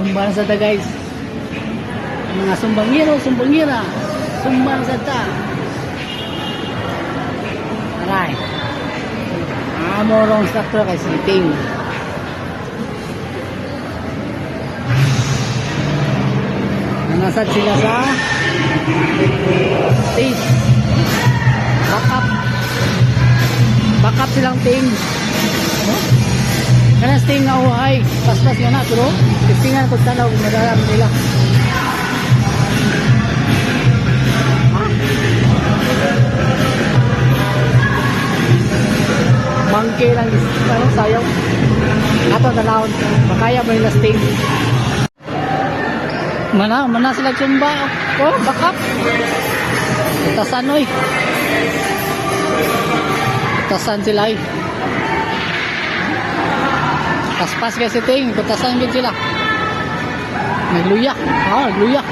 Sumba na sa ta guys. Mga sumbangiro, sumbangira. Sumba na sa ta. Aray. Morong instructor kay sleeping. Nanasad sila sa stage. Back up silang ting. Kana sting nga uhay. Paspas nga na pero testingan ko tanaw kung nadaram nila. Mangke lang ano sayaw. Ato tanawon. Makaya ba nila sting? Mana sila tsumba. Oh, back up. Tasan oy. Tasan sila ay. Paspas kasi ting, tasan gid sila. Nagluya. Nagluya.